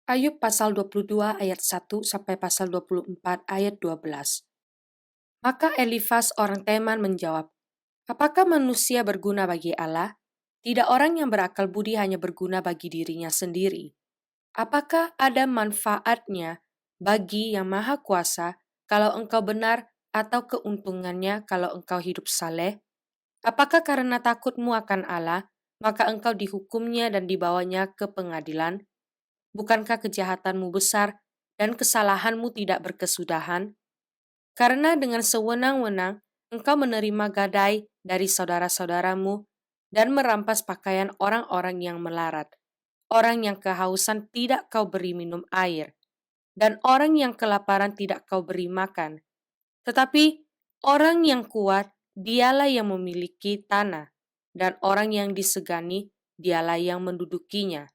Ayub pasal 22 ayat 1 sampai pasal 24 ayat 12. Maka Elifas orang Teman menjawab, apakah manusia berguna bagi Allah? Tidak orang yang berakal budi hanya berguna bagi dirinya sendiri. Apakah ada manfaatnya bagi yang maha kuasa kalau engkau benar atau keuntungannya kalau engkau hidup saleh? Apakah karena takutmu akan Allah, maka engkau dihukumnya dan dibawanya ke pengadilan? Bukankah kejahatanmu besar dan kesalahanmu tidak berkesudahan? Karena dengan sewenang-wenang engkau menerima gadai dari saudara-saudaramu dan merampas pakaian orang-orang yang melarat, orang yang kehausan tidak kau beri minum air, dan orang yang kelaparan tidak kau beri makan. Tetapi orang yang kuat, dialah yang memiliki tanah, dan orang yang disegani, dialah yang mendudukinya.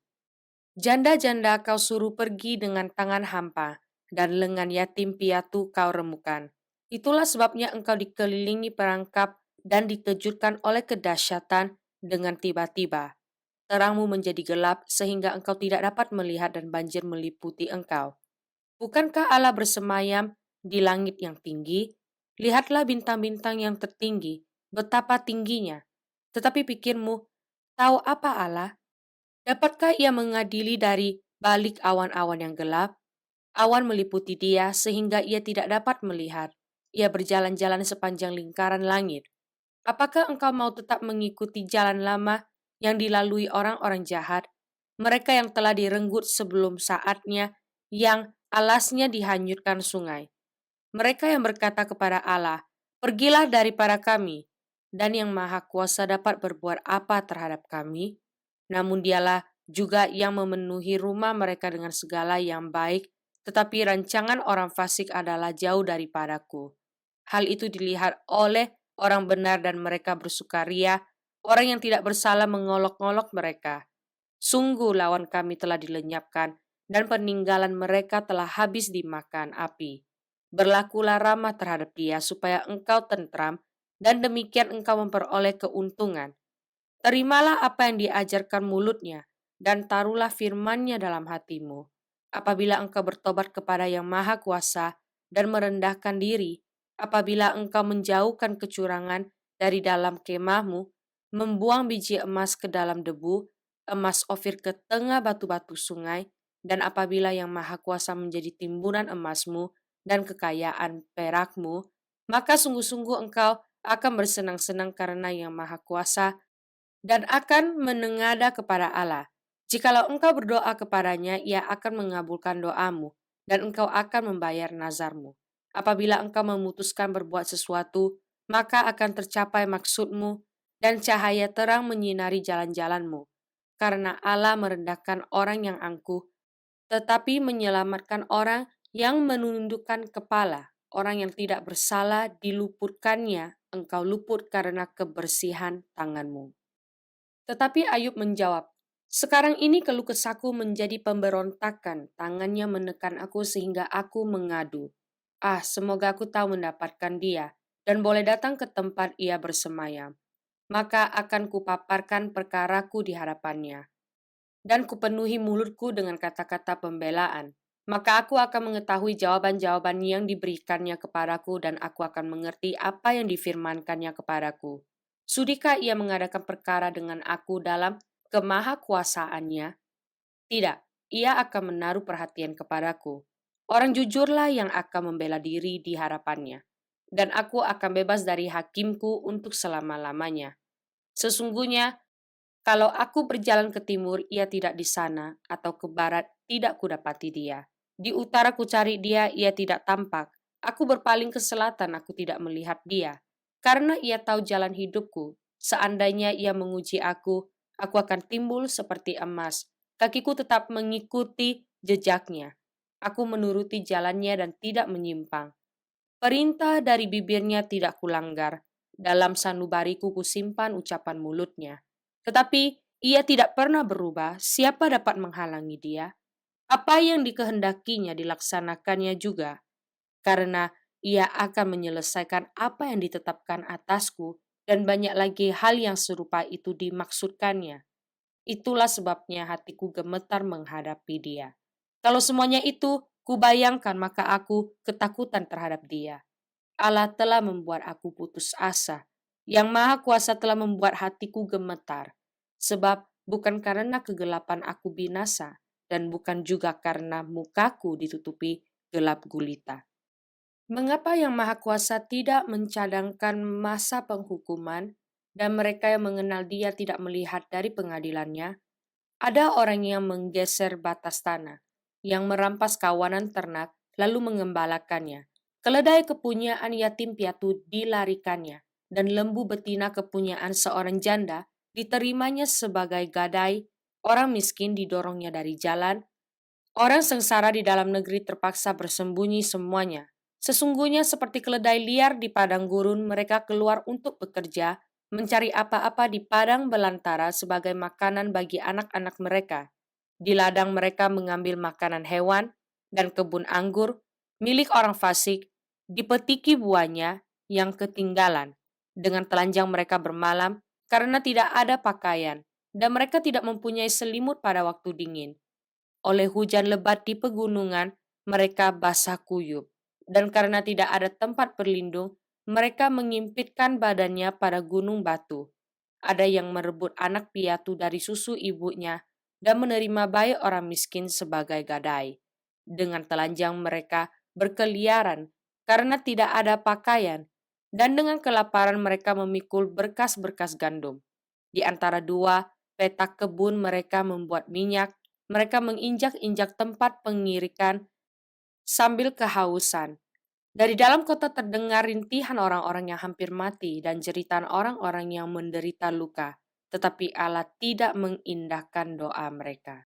Janda-janda kau suruh pergi dengan tangan hampa, dan lengan yatim piatu kau remukan. Itulah sebabnya engkau dikelilingi perangkap dan dikejutkan oleh kedahsyatan dengan tiba-tiba. Terangmu menjadi gelap sehingga engkau tidak dapat melihat dan banjir meliputi engkau. Bukankah Allah bersemayam di langit yang tinggi? Lihatlah bintang-bintang yang tertinggi, betapa tingginya. Tetapi pikirmu, tahu apa Allah? Dapatkah ia mengadili dari balik awan-awan yang gelap? Awan meliputi dia sehingga ia tidak dapat melihat. Ia berjalan-jalan sepanjang lingkaran langit. Apakah engkau mau tetap mengikuti jalan lama yang dilalui orang-orang jahat? Mereka yang telah direnggut sebelum saatnya, yang alasnya dihanyutkan sungai. Mereka yang berkata kepada Allah, pergilah daripada kami, dan yang maha kuasa dapat berbuat apa terhadap kami? Namun dialah juga yang memenuhi rumah mereka dengan segala yang baik, tetapi rancangan orang fasik adalah jauh daripadaku. Hal itu dilihat oleh orang benar dan mereka bersukaria, orang yang tidak bersalah mengolok-ngolok mereka. Sungguh lawan kami telah dilenyapkan, dan peninggalan mereka telah habis dimakan api. Berlakulah ramah terhadap dia supaya engkau tentram, dan demikian engkau memperoleh keuntungan. Terimalah apa yang diajarkan mulutnya, dan taruhlah firman-Nya dalam hatimu. Apabila engkau bertobat kepada Yang Maha Kuasa dan merendahkan diri, apabila engkau menjauhkan kecurangan dari dalam kemahmu, membuang biji emas ke dalam debu, emas ofir ke tengah batu-batu sungai, dan apabila Yang Maha Kuasa menjadi timbunan emasmu dan kekayaan perakmu, maka sungguh-sungguh engkau akan bersenang-senang karena Yang Maha Kuasa dan akan menengadah kepada Allah. Jikalau engkau berdoa kepadanya, ia akan mengabulkan doamu, dan engkau akan membayar nazarmu. Apabila engkau memutuskan berbuat sesuatu, maka akan tercapai maksudmu, dan cahaya terang menyinari jalan-jalanmu. Karena Allah merendahkan orang yang angkuh, tetapi menyelamatkan orang yang menundukkan kepala. Orang yang tidak bersalah diluputkannya, engkau luput karena kebersihan tanganmu. Tetapi Ayub menjawab, sekarang ini keluh kesahku menjadi pemberontakan, tangannya menekan aku sehingga aku mengadu. Semoga aku tahu mendapatkan dia, dan boleh datang ke tempat ia bersemayam. Maka akan kupaparkan perkaraku di hadapannya, dan kupenuhi mulutku dengan kata-kata pembelaan. Maka aku akan mengetahui jawaban-jawaban yang diberikannya kepadaku, dan aku akan mengerti apa yang difirmankannya kepadaku. Sudikah ia mengadakan perkara dengan aku dalam kemahakuasaannya? Tidak, ia akan menaruh perhatian kepadaku. Orang jujurlah yang akan membela diri di hadapannya, dan aku akan bebas dari hakimku untuk selama-lamanya. Sesungguhnya, kalau aku berjalan ke timur, ia tidak di sana, atau ke barat, tidak kudapati dia. Di utara ku cari dia, ia tidak tampak. Aku berpaling ke selatan, aku tidak melihat dia. Karena ia tahu jalan hidupku, seandainya ia menguji aku akan timbul seperti emas. Kakiku tetap mengikuti jejaknya. Aku menuruti jalannya dan tidak menyimpang. Perintah dari bibirnya tidak kulanggar. Dalam sanubariku kusimpan ucapan mulutnya. Tetapi ia tidak pernah berubah, siapa dapat menghalangi dia? Apa yang dikehendakinya dilaksanakannya juga, karena ia akan menyelesaikan apa yang ditetapkan atasku, dan banyak lagi hal yang serupa itu dimaksudkannya. Itulah sebabnya hatiku gemetar menghadapi dia. Kalau semuanya itu kubayangkan, maka aku ketakutan terhadap Dia. Allah telah membuat aku putus asa. Yang Maha Kuasa telah membuat hatiku gemetar. Sebab bukan karena kegelapan aku binasa, dan bukan juga karena mukaku ditutupi gelap gulita. Mengapa Yang Maha Kuasa tidak mencadangkan masa penghukuman, dan mereka yang mengenal Dia tidak melihat dari pengadilannya? Ada orang yang menggeser batas tanah, yang merampas kawanan ternak, lalu mengembalakannya. Keledai kepunyaan yatim piatu dilarikannya, dan lembu betina kepunyaan seorang janda diterimanya sebagai gadai. Orang miskin didorongnya dari jalan, orang sengsara di dalam negeri terpaksa bersembunyi semuanya. Sesungguhnya seperti keledai liar di padang gurun, mereka keluar untuk bekerja, mencari apa-apa di padang belantara sebagai makanan bagi anak-anak mereka. Di ladang mereka mengambil makanan hewan dan kebun anggur, milik orang fasik, dipetiki buahnya yang ketinggalan. Dengan telanjang mereka bermalam karena tidak ada pakaian, dan mereka tidak mempunyai selimut pada waktu dingin. Oleh hujan lebat di pegunungan, mereka basah kuyup. Dan karena tidak ada tempat berlindung, mereka mengimpitkan badannya pada gunung batu. Ada yang merebut anak piatu dari susu ibunya dan menerima bayi orang miskin sebagai gadai. Dengan telanjang mereka berkeliaran karena tidak ada pakaian, dan dengan kelaparan mereka memikul berkas-berkas gandum. Di antara dua petak kebun mereka membuat minyak, mereka menginjak-injak tempat pengirikan sambil kehausan. Dari dalam kota terdengar rintihan orang-orang yang hampir mati dan jeritan orang-orang yang menderita luka, tetapi Allah tidak mengindahkan doa mereka.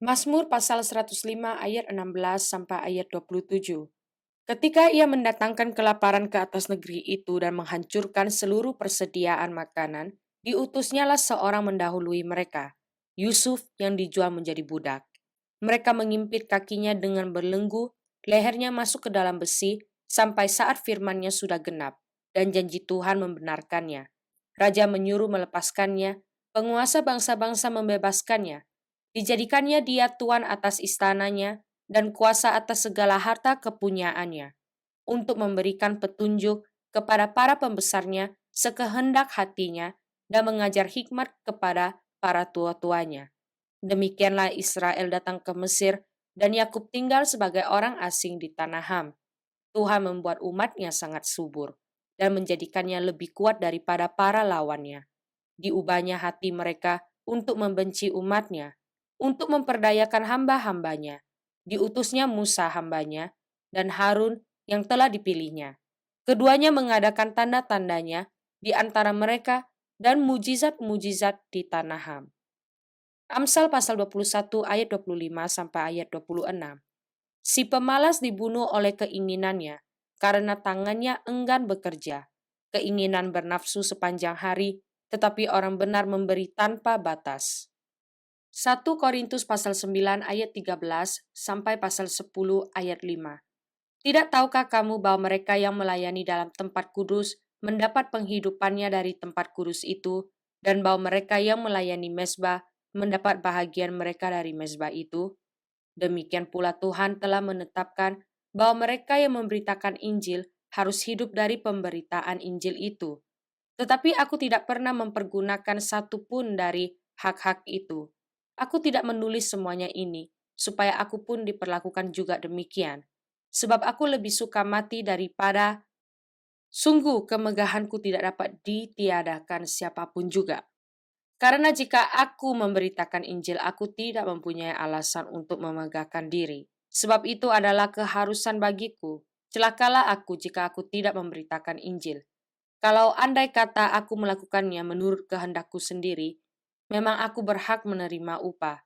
Mazmur pasal 105 ayat 16 sampai ayat 27. Ketika ia mendatangkan kelaparan ke atas negeri itu dan menghancurkan seluruh persediaan makanan, diutusnyalah seorang mendahului mereka, Yusuf yang dijual menjadi budak. Mereka mengimpit kakinya dengan belenggu, lehernya masuk ke dalam besi, sampai saat firman-Nya sudah genap, dan janji Tuhan membenarkannya. Raja menyuruh melepaskannya, penguasa bangsa-bangsa membebaskannya. Dijadikannya dia tuan atas istananya, dan kuasa atas segala harta kepunyaannya, untuk memberikan petunjuk kepada para pembesarnya sekehendak hatinya, dan mengajar hikmat kepada para tua-tuanya. Demikianlah Israel datang ke Mesir, dan Yakub tinggal sebagai orang asing di tanah Ham. Tuhan membuat umatnya sangat subur, dan menjadikannya lebih kuat daripada para lawannya. Diubahnya hati mereka untuk membenci umatnya, untuk memperdayakan hamba-hambanya. Diutusnya Musa hambanya, dan Harun yang telah dipilihnya. Keduanya mengadakan tanda-tandanya di antara mereka dan mujizat-mujizat di tanah Ham. Amsal pasal 21 ayat 25 sampai ayat 26. Si pemalas dibunuh oleh keinginannya, karena tangannya enggan bekerja. Keinginan bernafsu sepanjang hari, tetapi orang benar memberi tanpa batas. 1 Korintus pasal 9 ayat 13 sampai pasal 10 ayat 5. Tidak tahukah kamu bahwa mereka yang melayani dalam tempat kudus mendapat penghidupannya dari tempat kudus itu, dan bahwa mereka yang melayani mezbah mendapat bahagian mereka dari mezbah itu? Demikian pula Tuhan telah menetapkan bahwa mereka yang memberitakan Injil harus hidup dari pemberitaan Injil itu. Tetapi aku tidak pernah mempergunakan satu pun dari hak-hak itu. Aku tidak menulis semuanya ini, supaya aku pun diperlakukan juga demikian. Sebab aku lebih suka mati daripada sungguh kemegahanku tidak dapat ditiadakan siapapun juga. Karena jika aku memberitakan Injil, aku tidak mempunyai alasan untuk memegahkan diri. Sebab itu adalah keharusan bagiku. Celakalah aku jika aku tidak memberitakan Injil. Kalau andai kata aku melakukannya menurut kehendakku sendiri, memang aku berhak menerima upah.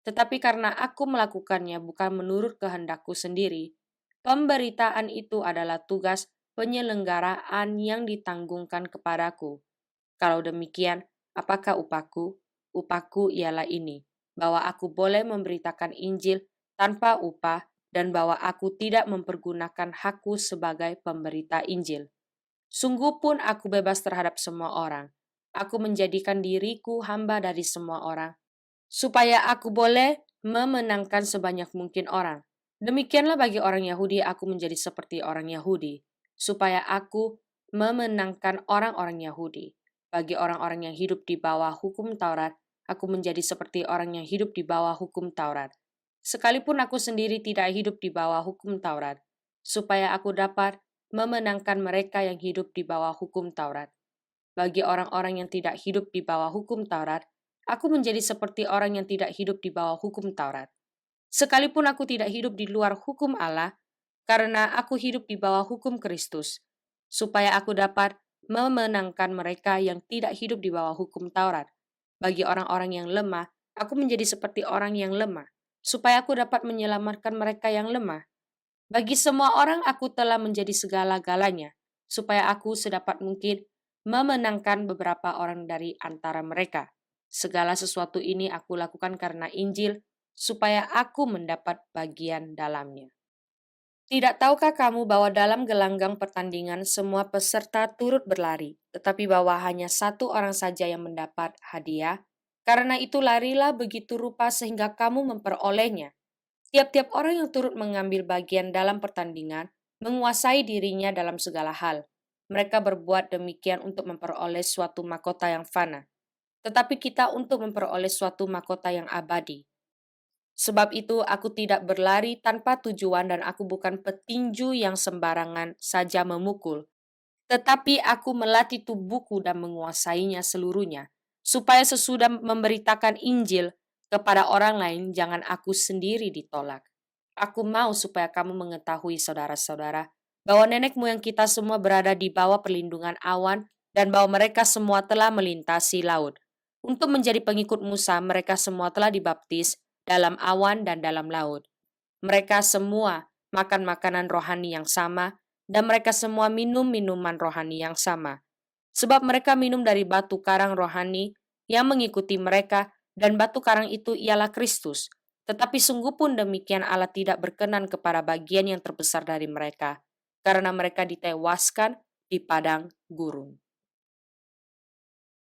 Tetapi karena aku melakukannya bukan menurut kehendakku sendiri, pemberitaan itu adalah tugas penyelenggaraan yang ditanggungkan kepadaku. Kalau demikian, apakah upahku? Upahku ialah ini, bahwa aku boleh memberitakan Injil tanpa upah dan bahwa aku tidak mempergunakan hakku sebagai pemberita Injil. Sungguh pun aku bebas terhadap semua orang. Aku menjadikan diriku hamba dari semua orang, supaya aku boleh memenangkan sebanyak mungkin orang. Demikianlah bagi orang Yahudi aku menjadi seperti orang Yahudi, supaya aku memenangkan orang-orang Yahudi. Bagi orang-orang yang hidup di bawah hukum Taurat, aku menjadi seperti orang yang hidup di bawah hukum Taurat. Sekalipun aku sendiri tidak hidup di bawah hukum Taurat, supaya aku dapat memenangkan mereka yang hidup di bawah hukum Taurat. Bagi orang-orang yang tidak hidup di bawah hukum Taurat, aku menjadi seperti orang yang tidak hidup di bawah hukum Taurat. Sekalipun aku tidak hidup di luar hukum Allah, karena aku hidup di bawah hukum Kristus, supaya aku dapat memenangkan mereka yang tidak hidup di bawah hukum Taurat. Bagi orang-orang yang lemah, aku menjadi seperti orang yang lemah, supaya aku dapat menyelamatkan mereka yang lemah. Bagi semua orang aku telah menjadi segala-galanya, supaya aku sedapat mungkin memenangkan beberapa orang dari antara mereka. Segala sesuatu ini aku lakukan karena Injil, supaya aku mendapat bagian dalamnya. Tidak tahukah kamu bahwa dalam gelanggang pertandingan semua peserta turut berlari, tetapi bahwa hanya satu orang saja yang mendapat hadiah? Karena itu larilah begitu rupa sehingga kamu memperolehnya. Tiap-tiap orang yang turut mengambil bagian dalam pertandingan menguasai dirinya dalam segala hal. Mereka berbuat demikian untuk memperoleh suatu mahkota yang fana, tetapi kita untuk memperoleh suatu mahkota yang abadi. Sebab itu aku tidak berlari tanpa tujuan dan aku bukan petinju yang sembarangan saja memukul, tetapi aku melatih tubuhku dan menguasainya seluruhnya, supaya sesudah memberitakan Injil kepada orang lain jangan aku sendiri ditolak. Aku mau supaya kamu mengetahui saudara-saudara, bahwa nenek moyang kita semua berada di bawah perlindungan awan dan bahwa mereka semua telah melintasi laut. Untuk menjadi pengikut Musa, mereka semua telah dibaptis dalam awan dan dalam laut. Mereka semua makan makanan rohani yang sama dan mereka semua minum minuman rohani yang sama. Sebab mereka minum dari batu karang rohani yang mengikuti mereka dan batu karang itu ialah Kristus. Tetapi sungguh pun demikian Allah tidak berkenan kepada bagian yang terbesar dari mereka, karena mereka ditewaskan di padang gurun.